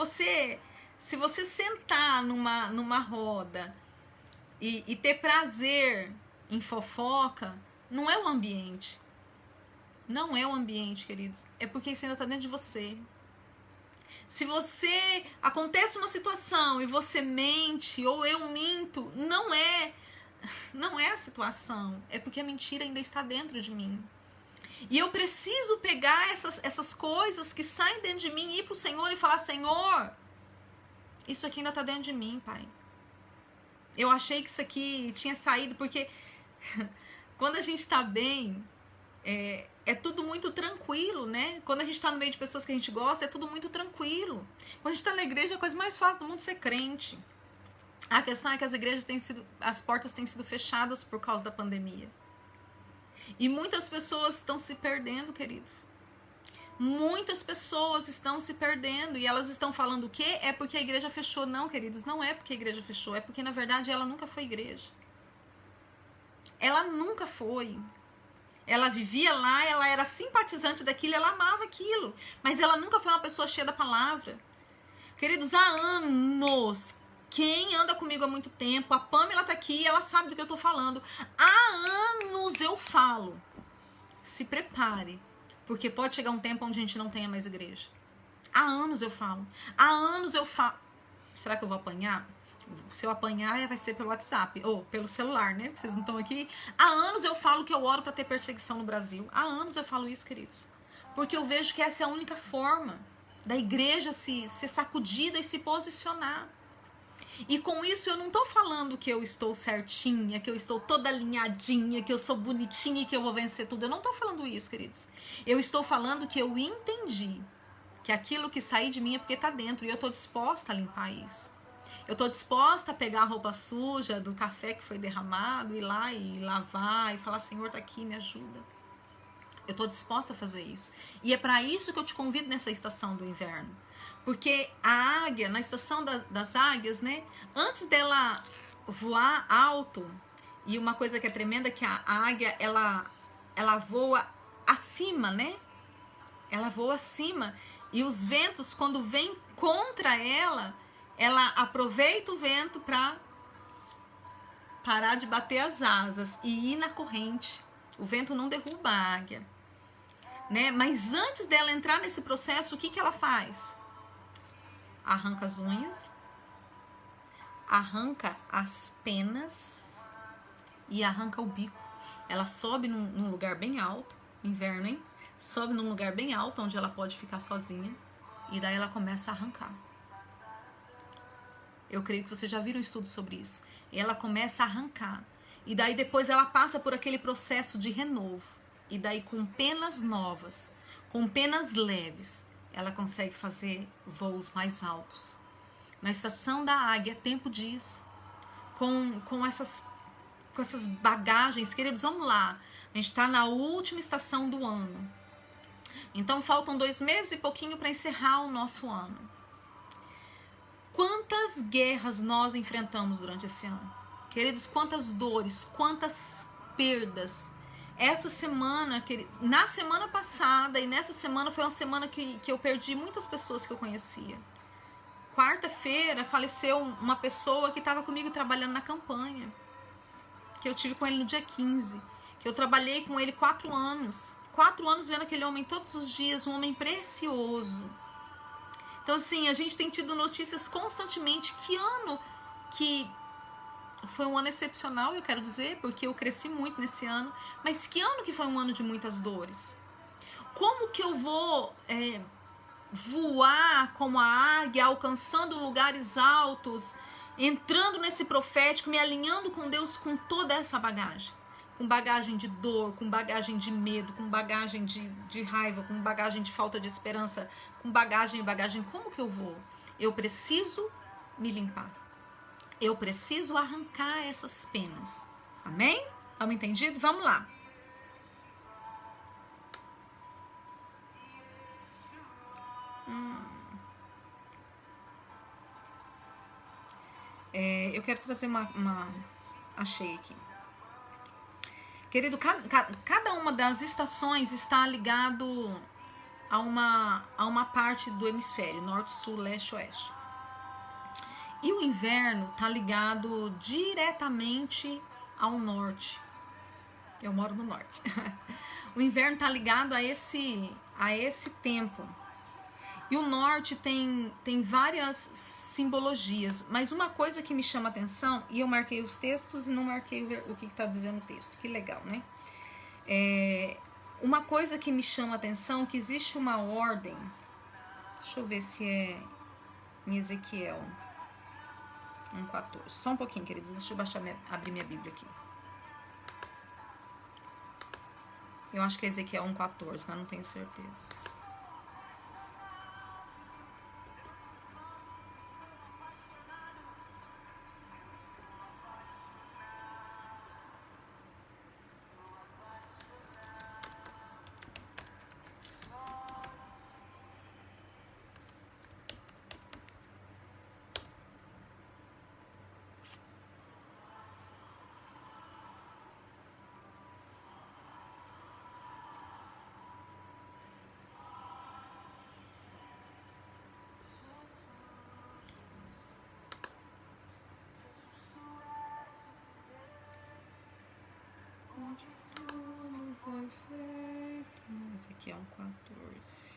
você sentar numa roda e ter prazer em fofoca, não é o ambiente. Não é o ambiente, queridos. É porque isso ainda está dentro de você. Se você acontece uma situação e você mente ou eu minto, não é a situação. É porque a mentira ainda está dentro de mim. E eu preciso pegar essas coisas que saem dentro de mim e ir pro Senhor e falar, Senhor, isso aqui ainda está dentro de mim, Pai. Eu achei que isso aqui tinha saído, porque quando a gente está bem, é tudo muito tranquilo, né? Quando a gente está no meio de pessoas que a gente gosta, é tudo muito tranquilo. Quando a gente está na igreja, a coisa mais fácil do mundo é ser crente. A questão é que as portas têm sido fechadas por causa da pandemia. E muitas pessoas estão se perdendo, queridos. Muitas pessoas estão se perdendo e elas estão falando o quê? É porque a igreja fechou. Não, queridos, não é porque a igreja fechou, é porque na verdade ela nunca foi igreja. Ela nunca foi. Ela vivia lá, ela era simpatizante daquilo, ela amava aquilo, mas ela nunca foi uma pessoa cheia da palavra. Queridos, há anos, quem anda comigo há muito tempo, a Pamela tá aqui, ela sabe do que eu tô falando. Há anos eu falo, se prepare, porque pode chegar um tempo onde a gente não tenha mais igreja. Há anos eu falo, será que eu vou apanhar? Se eu apanhar, vai ser pelo WhatsApp ou pelo celular, né? Vocês não estão aqui. Há anos eu falo que eu oro para ter perseguição no Brasil. Há anos eu falo isso, queridos. Porque eu vejo que essa é a única forma da igreja ser sacudida e se posicionar. E com isso eu não estou falando que eu estou certinha, que eu estou toda alinhadinha, que eu sou bonitinha e que eu vou vencer tudo. Eu não estou falando isso, queridos. Eu estou falando que eu entendi que aquilo que sair de mim é porque está dentro e eu estou disposta a limpar isso. Eu estou disposta a pegar a roupa suja do café que foi derramado, ir lá e lavar e falar, Senhor, tá aqui, me ajuda. Eu estou disposta a fazer isso. E é para isso que eu te convido nessa estação do inverno. Porque a águia, na estação das águias, né? Antes dela voar alto E uma coisa que é tremenda é que a águia, ela voa acima, né? Ela voa acima. E os ventos, quando vêm contra ela aproveita o vento para parar de bater as asas e ir na corrente. O vento não derruba a águia, né? Mas antes dela entrar nesse processo, o que ela faz? Arranca as unhas, arranca as penas e arranca o bico. Ela sobe num lugar bem alto, inverno, hein? Sobe num lugar bem alto, onde ela pode ficar sozinha, e daí ela começa a arrancar. Eu creio que vocês já viram um estudo sobre isso. Ela começa a arrancar, e daí depois ela passa por aquele processo de renovo, e daí com penas novas, com penas leves, ela consegue fazer voos mais altos. Na estação da águia é tempo disso, com essas bagagens. Queridos, vamos lá, a gente está na última estação do ano, então faltam 2 meses e pouquinho para encerrar o nosso ano. Quantas guerras nós enfrentamos durante esse ano? Queridos, quantas dores, quantas perdas. Essa semana, na semana passada e nessa semana foi uma semana que eu perdi muitas pessoas que eu conhecia. Quarta-feira faleceu uma pessoa que estava comigo trabalhando na campanha, que eu tive com ele no dia 15, que eu trabalhei com ele 4 anos. 4 anos vendo aquele homem todos os dias, um homem precioso. Então, assim, a gente tem tido notícias constantemente. Que ano que foi um ano excepcional, eu quero dizer, porque eu cresci muito nesse ano. Mas que ano que foi um ano de muitas dores? Como que eu vou voar como a águia, alcançando lugares altos, entrando nesse profético, me alinhando com Deus com toda essa bagagem? Com bagagem de dor, com bagagem de medo, com bagagem de raiva, com bagagem de falta de esperança, com bagagem, como que eu vou? Eu preciso me limpar. Eu preciso arrancar essas penas. Amém? Estamos entendidos? Vamos lá. Eu quero trazer achei aqui. Querido, cada uma das estações está ligado a uma parte do hemisfério, norte, sul, leste, oeste. E o inverno está ligado diretamente ao norte. Eu moro no norte. O inverno está ligado a esse tempo. E o norte tem várias simbologias, mas uma coisa que me chama a atenção, e eu marquei os textos e não marquei o que está dizendo o texto, que legal, né? Uma coisa que me chama a atenção, que existe uma ordem, deixa eu ver se é em Ezequiel 1:14, só um pouquinho, queridos, deixa eu abrir minha Bíblia aqui. Eu acho que é Ezequiel 1:14, mas não tenho certeza. Onde tudo foi feito. Esse aqui é 1:14.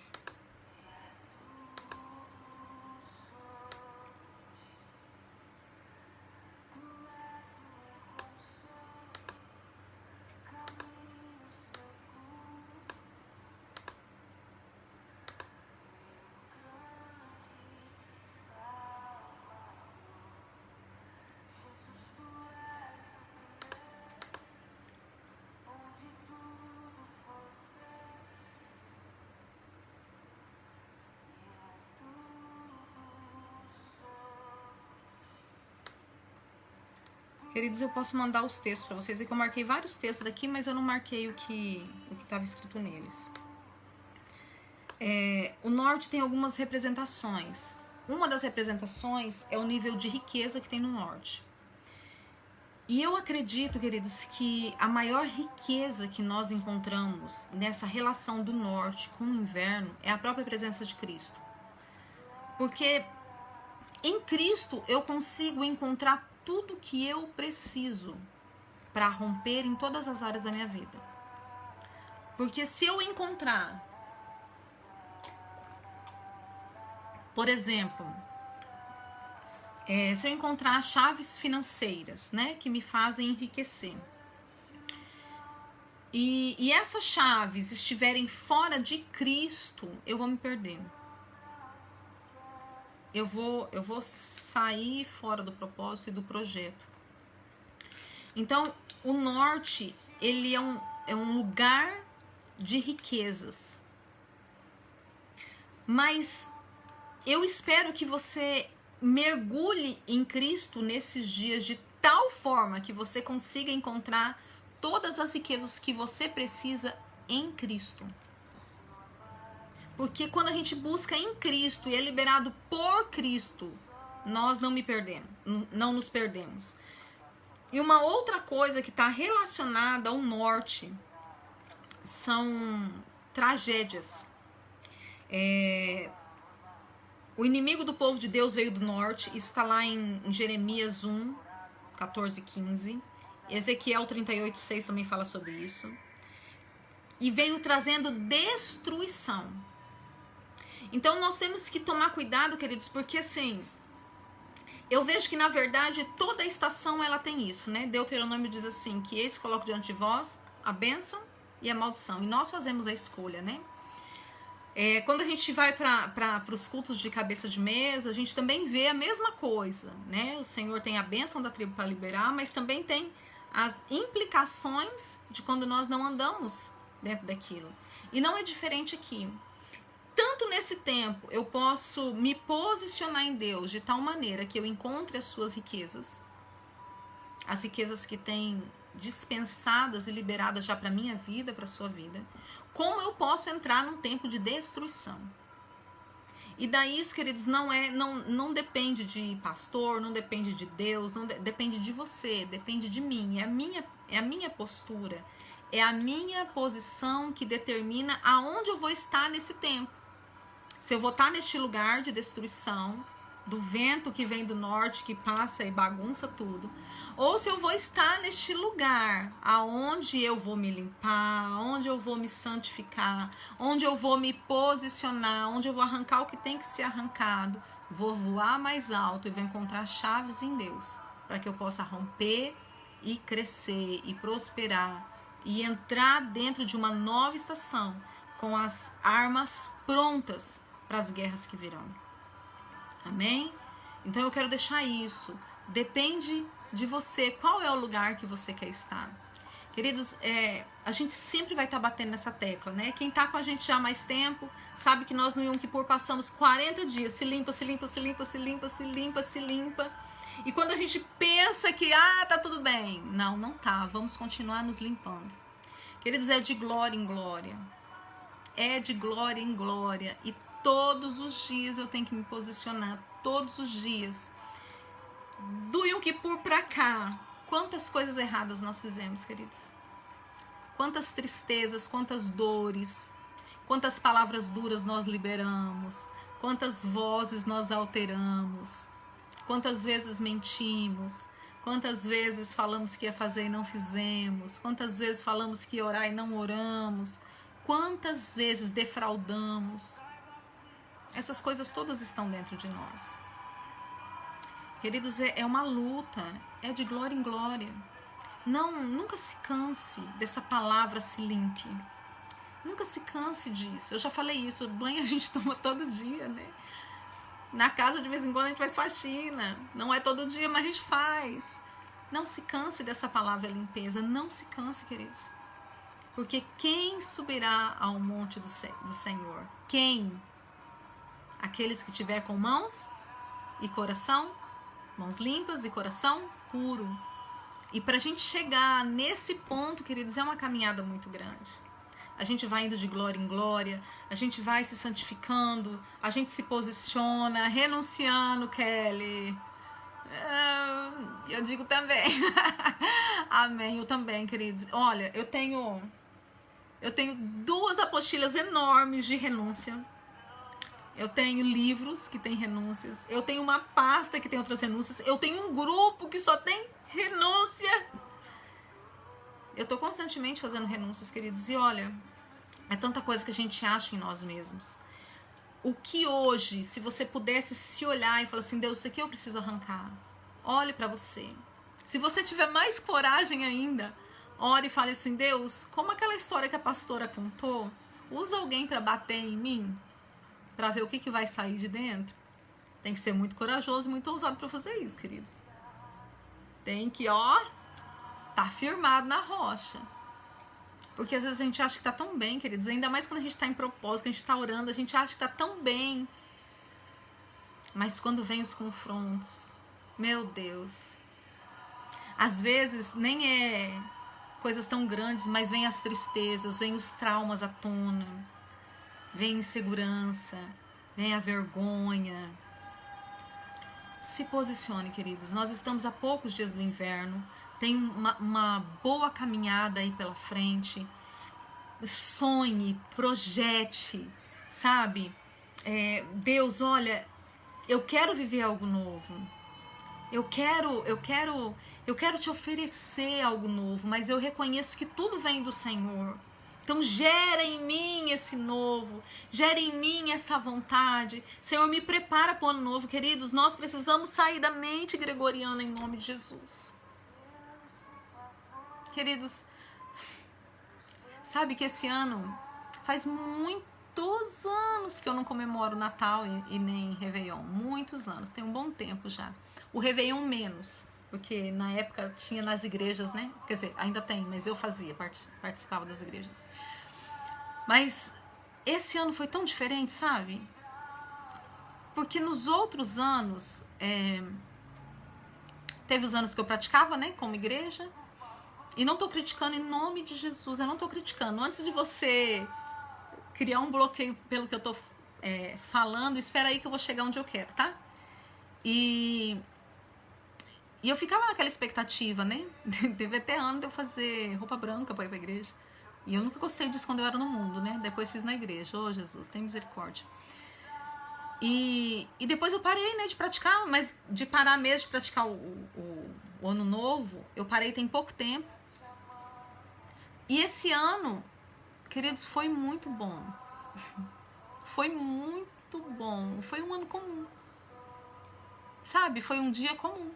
Queridos, eu posso mandar os textos para vocês. É que eu marquei vários textos daqui, mas eu não marquei o que estava escrito neles. O norte tem algumas representações. Uma das representações é o nível de riqueza que tem no norte. E eu acredito, queridos, que a maior riqueza que nós encontramos nessa relação do norte com o inverno é a própria presença de Cristo. Porque em Cristo eu consigo encontrar tudo que eu preciso para romper em todas as áreas da minha vida. Porque se eu encontrar, por exemplo, se eu encontrar chaves financeiras, né, que me fazem enriquecer, e essas chaves estiverem fora de Cristo, eu vou me perder. Eu vou sair fora do propósito e do projeto. Então, o norte, ele é um lugar de riquezas. Mas eu espero que você mergulhe em Cristo nesses dias de tal forma que você consiga encontrar todas as riquezas que você precisa em Cristo. Porque quando a gente busca em Cristo e é liberado por Cristo, nós não nos perdemos. E uma outra coisa que está relacionada ao norte são tragédias. O inimigo do povo de Deus veio do norte. Isso está lá em Jeremias 1, 14, 15. Ezequiel 38, 6 também fala sobre isso. E veio trazendo destruição. Então nós temos que tomar cuidado, queridos, porque assim, eu vejo que na verdade toda estação ela tem isso, né? Deuteronômio diz assim, que eis coloco diante de vós a bênção e a maldição. E nós fazemos a escolha, né? Quando a gente vai para os cultos de cabeça de mesa, a gente também vê a mesma coisa, né? O Senhor tem a bênção da tribo para liberar, mas também tem as implicações de quando nós não andamos dentro daquilo. E não é diferente aqui. Tanto nesse tempo eu posso me posicionar em Deus de tal maneira que eu encontre as suas riquezas, as riquezas que tem dispensadas e liberadas já para minha vida, para a sua vida, como eu posso entrar num tempo de destruição. E daí isso, queridos, não depende de pastor, não depende de Deus, depende de você, depende de mim, é a minha postura, é a minha posição que determina aonde eu vou estar nesse tempo. Se eu vou estar neste lugar de destruição, do vento que vem do norte, que passa e bagunça tudo, ou se eu vou estar neste lugar aonde eu vou me limpar, onde eu vou me santificar, onde eu vou me posicionar, onde eu vou arrancar o que tem que ser arrancado, vou voar mais alto e vou encontrar chaves em Deus, para que eu possa romper e crescer e prosperar e entrar dentro de uma nova estação com as armas prontas para as guerras que virão. Amém? Então eu quero deixar isso. Depende de você. Qual é o lugar que você quer estar? Queridos, a gente sempre vai estar batendo nessa tecla, né? Quem está com a gente já há mais tempo sabe que nós no Yom Kippur passamos 40 dias. Se limpa, se limpa, se limpa, se limpa, se limpa, se limpa. E quando a gente pensa que, tá tudo bem. Não tá. Vamos continuar nos limpando. Queridos, é de glória em glória. É de glória em glória. E todos os dias eu tenho que me posicionar, todos os dias. Do Yom Kippur pra cá, quantas coisas erradas nós fizemos, queridos? Quantas tristezas, quantas dores, quantas palavras duras nós liberamos, quantas vozes nós alteramos, quantas vezes mentimos, quantas vezes falamos que ia fazer e não fizemos, quantas vezes falamos que ia orar e não oramos, quantas vezes defraudamos. Essas coisas todas estão dentro de nós. Queridos, é uma luta, é de glória em glória. Nunca se canse dessa palavra se limpe. Nunca se canse disso. Eu já falei isso, banho a gente toma todo dia, né? Na casa de vez em quando a gente faz faxina. Não é todo dia, mas a gente faz. Não se canse dessa palavra limpeza. Não se canse, queridos. Porque quem subirá ao monte do Senhor? Quem? Aqueles que tiver com mãos limpas e coração puro. E para a gente chegar nesse ponto, queridos, é uma caminhada muito grande. A gente vai indo de glória em glória, a gente vai se santificando, a gente se posiciona, renunciando, Kelly. Eu digo também. Amém, eu também, queridos. Olha, eu tenho 2 apostilas enormes de renúncia. Eu tenho livros que tem renúncias. Eu tenho uma pasta que tem outras renúncias. Eu tenho um grupo que só tem renúncia. Eu tô constantemente fazendo renúncias, queridos. E olha, é tanta coisa que a gente acha em nós mesmos. O que hoje, se você pudesse se olhar e falar assim, Deus, isso aqui eu preciso arrancar. Olhe pra você. Se você tiver mais coragem ainda, ore e fale assim, Deus, como aquela história que a pastora contou, usa alguém pra bater em mim, pra ver o que vai sair de dentro. Tem que ser muito corajoso e muito ousado pra fazer isso, queridos. Tem que, tá firmado na rocha. Porque às vezes a gente acha que tá tão bem, queridos. Ainda mais quando a gente tá em propósito, que a gente tá orando, a gente acha que tá tão bem. Mas quando vem os confrontos, meu Deus. Às vezes nem é coisas tão grandes, mas vem as tristezas, vem os traumas à tona. Vem a insegurança, vem a vergonha. Se posicione, queridos. Nós estamos a poucos dias do inverno. Tem uma boa caminhada aí pela frente. Sonhe, projete, sabe? Deus, olha, eu quero viver algo novo. Eu quero te oferecer algo novo, mas eu reconheço que tudo vem do Senhor. Então gera em mim esse novo, gera em mim essa vontade. Senhor, me prepara para o ano novo, queridos. Nós precisamos sair da mente gregoriana em nome de Jesus. Queridos, sabe que esse ano faz muitos anos que eu não comemoro Natal e nem Réveillon. Muitos anos, tem um bom tempo já. O Réveillon menos, porque na época tinha nas igrejas, né? Quer dizer, ainda tem, mas eu fazia, participava das igrejas. Mas esse ano foi tão diferente, sabe? Porque nos outros anos, teve os anos que eu praticava, né, como igreja. E não tô criticando em nome de Jesus, eu não tô criticando. Antes de você criar um bloqueio pelo que eu tô falando, espera aí que eu vou chegar onde eu quero, tá? E eu ficava naquela expectativa, né? Teve até ano de eu fazer roupa branca pra ir pra igreja. E eu nunca gostei disso quando eu era no mundo, né? Depois fiz na igreja. Ô, Jesus, tem misericórdia. E depois eu parei, né, de praticar, mas de parar mesmo de praticar o ano novo, eu parei tem pouco tempo. E esse ano, queridos, foi muito bom. Foi muito bom. Foi um ano comum. Sabe? Foi um dia comum.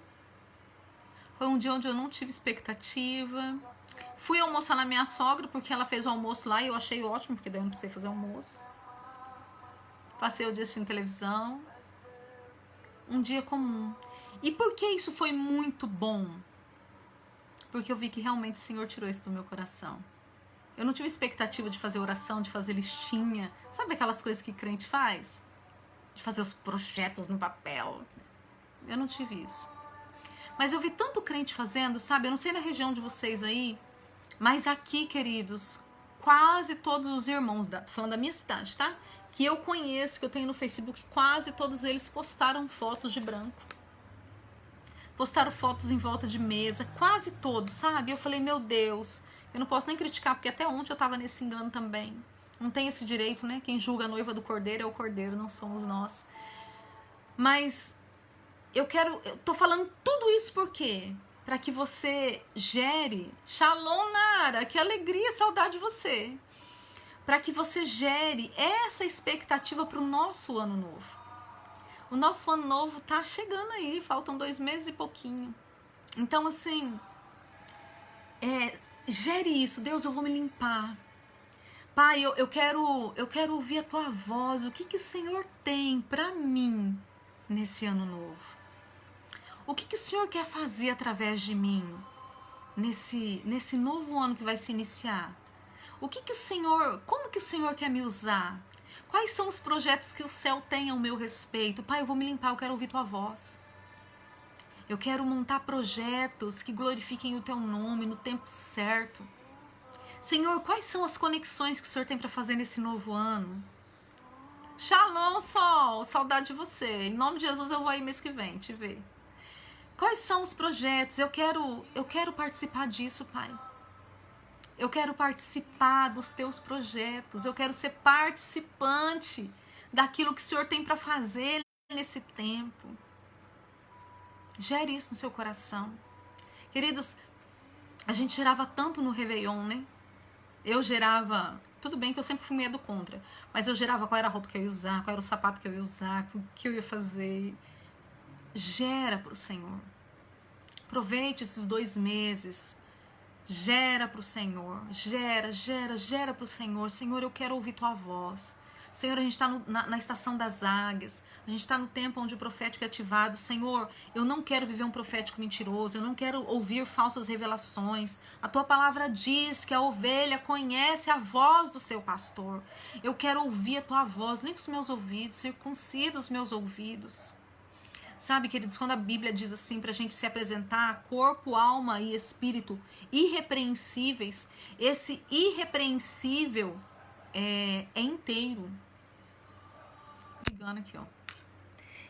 Foi um dia onde eu não tive expectativa. Fui almoçar na minha sogra, porque ela fez o almoço lá e eu achei ótimo, porque daí eu não precisei fazer almoço. Passei o dia assistindo televisão. Um dia comum. E por que isso foi muito bom? Porque eu vi que realmente o Senhor tirou isso do meu coração. Eu não tive expectativa de fazer oração, de fazer listinha. Sabe aquelas coisas que crente faz? De fazer os projetos no papel. Eu não tive isso. Mas eu vi tanto crente fazendo, sabe? Eu não sei na região de vocês aí, mas aqui, queridos, quase todos os irmãos, tô falando da minha cidade, tá? Que eu conheço, que eu tenho no Facebook, quase todos eles postaram fotos de branco. Postaram fotos em volta de mesa, quase todos, sabe? Eu falei, meu Deus, eu não posso nem criticar, porque até ontem eu tava nesse engano também. Não tem esse direito, né? Quem julga a noiva do cordeiro é o cordeiro, não somos nós. Mas eu tô falando tudo isso por quê? Para que você gere, Shalom Nara, que alegria, saudade de você. Para que você gere essa expectativa para o nosso ano novo. O nosso ano novo tá chegando aí, faltam 2 meses e pouquinho. Então, assim, gere isso. Deus, eu vou me limpar. Pai, eu quero ouvir a tua voz. O que o Senhor tem para mim nesse ano novo? O que o Senhor quer fazer através de mim nesse novo ano que vai se iniciar? Como que o Senhor quer me usar? Quais são os projetos que o céu tem ao meu respeito? Pai, eu vou me limpar, eu quero ouvir tua voz. Eu quero montar projetos que glorifiquem o teu nome no tempo certo. Senhor, quais são as conexões que o Senhor tem para fazer nesse novo ano? Shalom, Sol, saudade de você. Em nome de Jesus eu vou aí mês que vem te ver. Quais são os projetos? Eu quero participar disso, Pai. Eu quero participar dos teus projetos. Eu quero ser participante daquilo que o Senhor tem para fazer nesse tempo. Gere isso no seu coração. Queridos, a gente gerava tanto no Réveillon, né? Eu gerava... Tudo bem que eu sempre fui meio do contra, mas eu gerava qual era a roupa que eu ia usar, qual era o sapato que eu ia usar, o que eu ia fazer. Gera para o Senhor. Aproveite esses 2 meses. Gera para o Senhor. Gera para o Senhor. Senhor, eu quero ouvir tua voz. Senhor, a gente está na estação das águias. A gente está no tempo onde o profético é ativado. Senhor, eu não quero viver um profético mentiroso. Eu não quero ouvir falsas revelações. A tua palavra diz que a ovelha conhece a voz do seu pastor. Eu quero ouvir a tua voz. Limpa os meus ouvidos. Circuncida os meus ouvidos. Sabe, queridos, quando a Bíblia diz assim para a gente se apresentar corpo, alma e espírito irrepreensíveis, esse irrepreensível é inteiro. Ligando aqui, ó.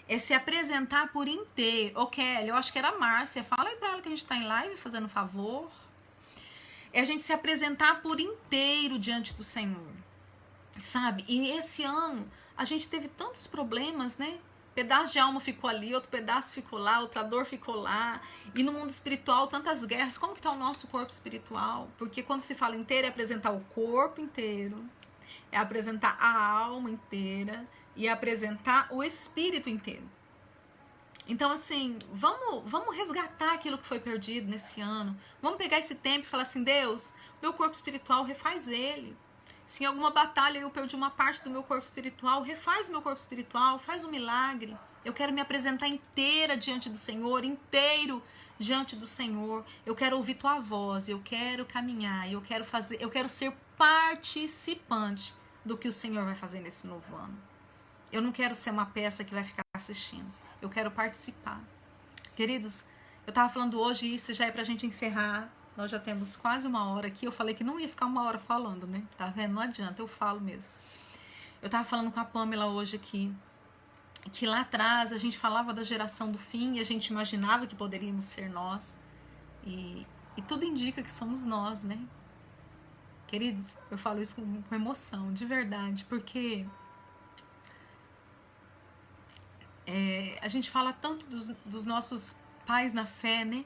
É se apresentar por inteiro. Ô, Kelly, eu acho que era a Márcia. Fala aí pra ela que a gente tá em live, fazendo favor. É a gente se apresentar por inteiro diante do Senhor. Sabe? E esse ano, a gente teve tantos problemas, né? Pedaço de alma ficou ali, outro pedaço ficou lá, outra dor ficou lá. E no mundo espiritual, tantas guerras. Como que está o nosso corpo espiritual? Porque quando se fala inteiro, é apresentar o corpo inteiro, é apresentar a alma inteira e é apresentar o espírito inteiro. Então, assim, vamos resgatar aquilo que foi perdido nesse ano. Vamos pegar esse tempo e falar assim, Deus, meu corpo espiritual, refaz ele. Se em alguma batalha eu perdi uma parte do meu corpo espiritual, refaz meu corpo espiritual, faz um milagre. Eu quero me apresentar inteira diante do Senhor, inteiro diante do Senhor. Eu quero ouvir tua voz, eu quero caminhar, eu quero ser participante do que o Senhor vai fazer nesse novo ano. Eu não quero ser uma peça que vai ficar assistindo. Eu quero participar. Queridos, eu estava falando hoje, isso já é pra gente encerrar. Nós já temos quase 1 hora aqui. Eu falei que não ia ficar 1 hora falando, né? Tá vendo? Não adianta, eu falo mesmo. Eu tava falando com a Pamela hoje aqui, que lá atrás a gente falava da geração do fim e a gente imaginava que poderíamos ser nós. E tudo indica que somos nós, né? Queridos, eu falo isso com emoção, de verdade, porque a gente fala tanto dos nossos pais na fé, né?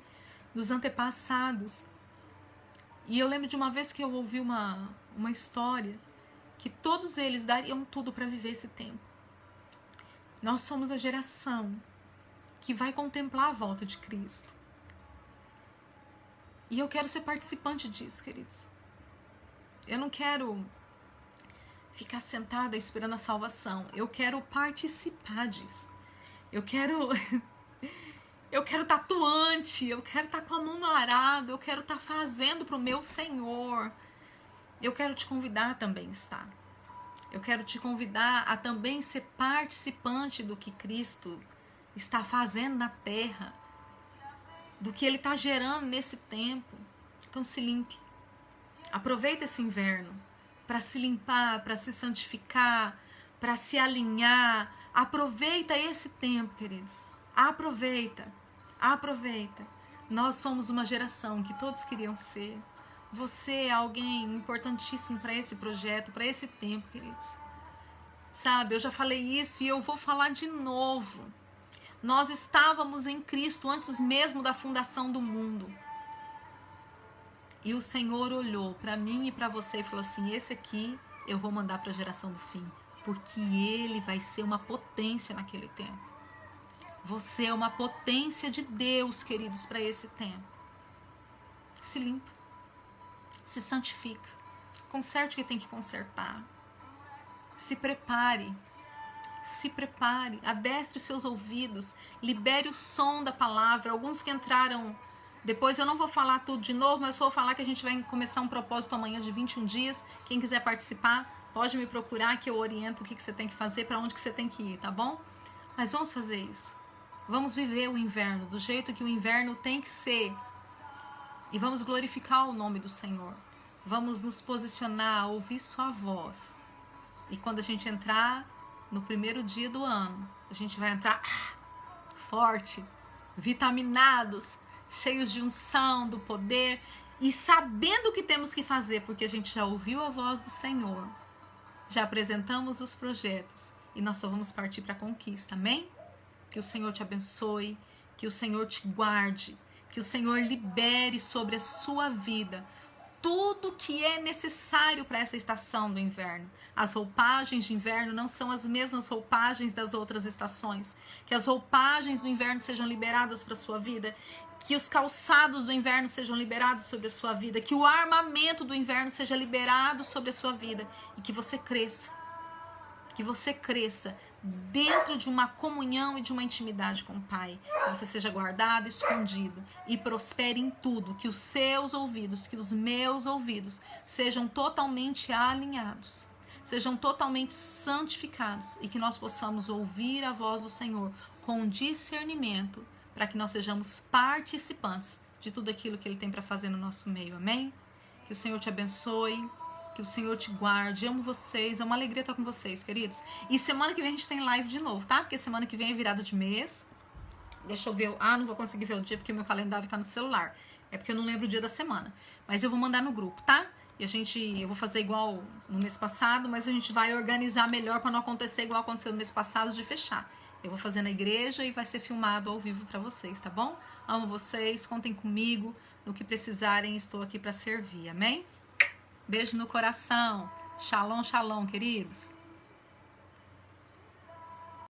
Dos antepassados. E eu lembro de uma vez que eu ouvi uma história que todos eles dariam tudo para viver esse tempo. Nós somos a geração que vai contemplar a volta de Cristo. E eu quero ser participante disso, queridos. Eu não quero ficar sentada esperando a salvação. Eu quero participar disso. Eu quero estar atuante, eu quero estar com a mão no arado, eu quero estar fazendo para o meu Senhor. Eu quero te convidar também a estar. Eu quero te convidar a também ser participante do que Cristo está fazendo na terra, do que Ele está gerando nesse tempo. Então se limpe. Aproveita esse inverno para se limpar, para se santificar, para se alinhar. Aproveita esse tempo, queridos. Aproveita. Nós somos uma geração que todos queriam ser. Você é alguém importantíssimo para esse projeto, para esse tempo, queridos. Sabe, eu já falei isso e eu vou falar de novo. Nós estávamos em Cristo antes mesmo da fundação do mundo. E o Senhor olhou para mim e para você e falou assim, esse aqui eu vou mandar para a geração do fim, porque ele vai ser uma potência naquele tempo. Você é uma potência de Deus, queridos, para esse tempo. Se limpa. Se santifica. Conserte o que tem que consertar. Se prepare. Se prepare. Adestre os seus ouvidos. Libere o som da palavra. Alguns que entraram... Depois eu não vou falar tudo de novo, mas eu vou falar que a gente vai começar um propósito amanhã de 21 dias. Quem quiser participar, pode me procurar que eu oriento o que você tem que fazer, para onde que você tem que ir, tá bom? Mas vamos fazer isso. Vamos viver o inverno do jeito que o inverno tem que ser. E vamos glorificar o nome do Senhor. Vamos nos posicionar, ouvir sua voz. E quando a gente entrar no primeiro dia do ano, a gente vai entrar forte, vitaminados, cheios de unção, do poder e sabendo o que temos que fazer, porque a gente já ouviu a voz do Senhor, já apresentamos os projetos e nós só vamos partir para a conquista, amém? Que o Senhor te abençoe, que o Senhor te guarde, que o Senhor libere sobre a sua vida tudo que é necessário para essa estação do inverno. As roupagens de inverno não são as mesmas roupagens das outras estações. Que as roupagens do inverno sejam liberadas para a sua vida. Que os calçados do inverno sejam liberados sobre a sua vida. Que o armamento do inverno seja liberado sobre a sua vida. E que você cresça. Que você cresça dentro de uma comunhão e de uma intimidade com o Pai. Que você seja guardado, escondido e prospere em tudo. Que os seus ouvidos, que os meus ouvidos sejam totalmente alinhados, sejam totalmente santificados e que nós possamos ouvir a voz do Senhor com discernimento para que nós sejamos participantes de tudo aquilo que Ele tem para fazer no nosso meio. Amém? Que o Senhor te abençoe. Que o Senhor te guarde, amo vocês, é uma alegria estar com vocês, queridos. E semana que vem a gente tem live de novo, tá? Porque semana que vem é virada de mês. Deixa eu ver, não vou conseguir ver o dia porque o meu calendário tá no celular. É porque eu não lembro o dia da semana. Mas eu vou mandar no grupo, tá? E eu vou fazer igual no mês passado, mas a gente vai organizar melhor para não acontecer igual aconteceu no mês passado de fechar. Eu vou fazer na igreja e vai ser filmado ao vivo para vocês, tá bom? Amo vocês, contem comigo, no que precisarem, estou aqui para servir, amém? Beijo no coração. Shalom, shalom, queridos.